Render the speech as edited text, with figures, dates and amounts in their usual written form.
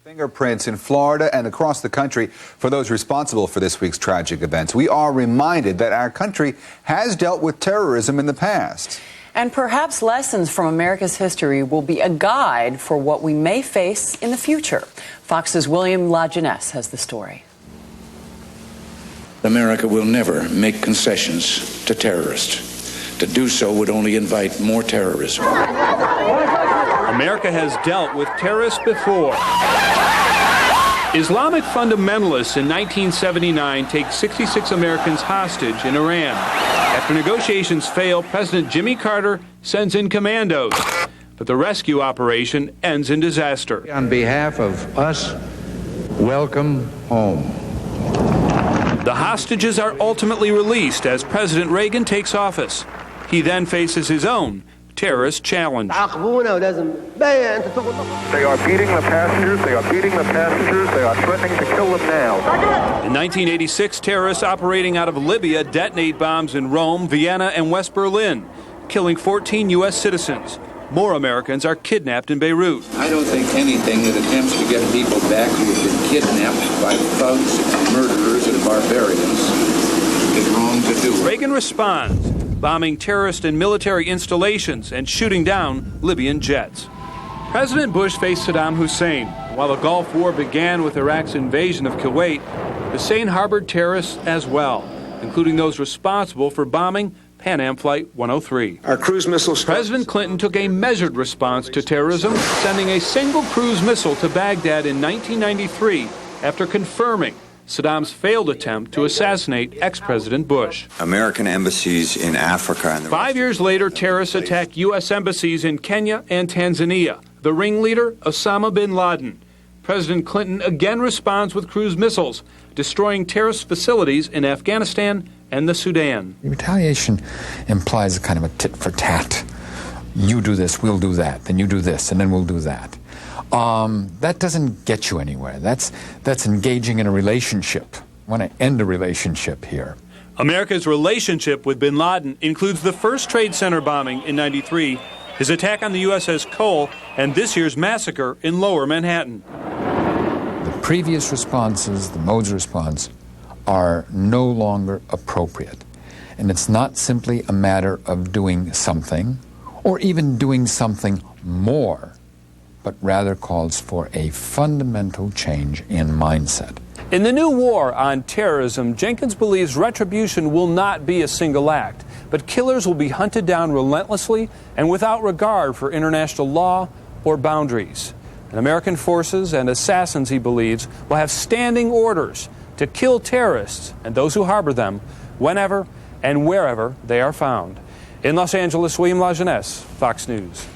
Fingerprints in Florida and across the country for those responsible for this week's tragic events. We are reminded that our country has dealt with terrorism in the past. And perhaps lessons from America's history will be a guide for what we may face in the future. Fox's William Jeunesse has the story. America will never make concessions to terrorists. To do so would only invite more terrorism. America has dealt with terrorists before. Islamic fundamentalists in 1979 take 66 Americans hostage in Iran. After negotiations fail, President Jimmy Carter sends in commandos. But the rescue operation ends in disaster. On behalf of us, welcome home. The hostages are ultimately released as President Reagan takes office. He then faces his own terrorist challenge. They are beating the passengers. They are beating the passengers. They are threatening to kill them now. In 1986, terrorists operating out of Libya detonate bombs in Rome, Vienna, and West Berlin, killing 14 U.S. citizens. More Americans are kidnapped in Beirut. I don't think anything that attempts to get people back who have been kidnapped by thugs, murderers, and barbarians is wrong to do. Reagan responds, bombing terrorist and military installations and shooting down Libyan jets. President Bush faced Saddam Hussein. While the Gulf War began with Iraq's invasion of Kuwait, Hussein harbored terrorists as well, including those responsible for bombing Pan Am Flight 103. Our cruise missiles. President Clinton took a measured response to terrorism, sending a single cruise missile to Baghdad in 1993 after confirming Saddam's failed attempt to assassinate ex-President Bush. American embassies in Africa. And 5 years later, terrorists attacked U.S. embassies in Kenya and Tanzania. The ringleader, Osama bin Laden. President Clinton again responds with cruise missiles, destroying terrorist facilities in Afghanistan and the Sudan. Retaliation implies a kind of a tit for tat. You do this, we'll do that. Then you do this, and then we'll do that. That doesn't get you anywhere. That's engaging in a relationship. I want to end a relationship here. America's relationship with bin Laden includes the first Trade Center bombing in '93, his attack on the USS Cole, and this year's massacre in Lower Manhattan. The previous responses, the modes of response, are no longer appropriate. And it's not simply a matter of doing something, or even doing something more, but rather calls for a fundamental change in mindset. In the new war on terrorism, Jenkins believes retribution will not be a single act, but killers will be hunted down relentlessly and without regard for international law or boundaries. And American forces and assassins, he believes, will have standing orders to kill terrorists and those who harbor them whenever and wherever they are found. In Los Angeles, William Jeunesse, Fox News.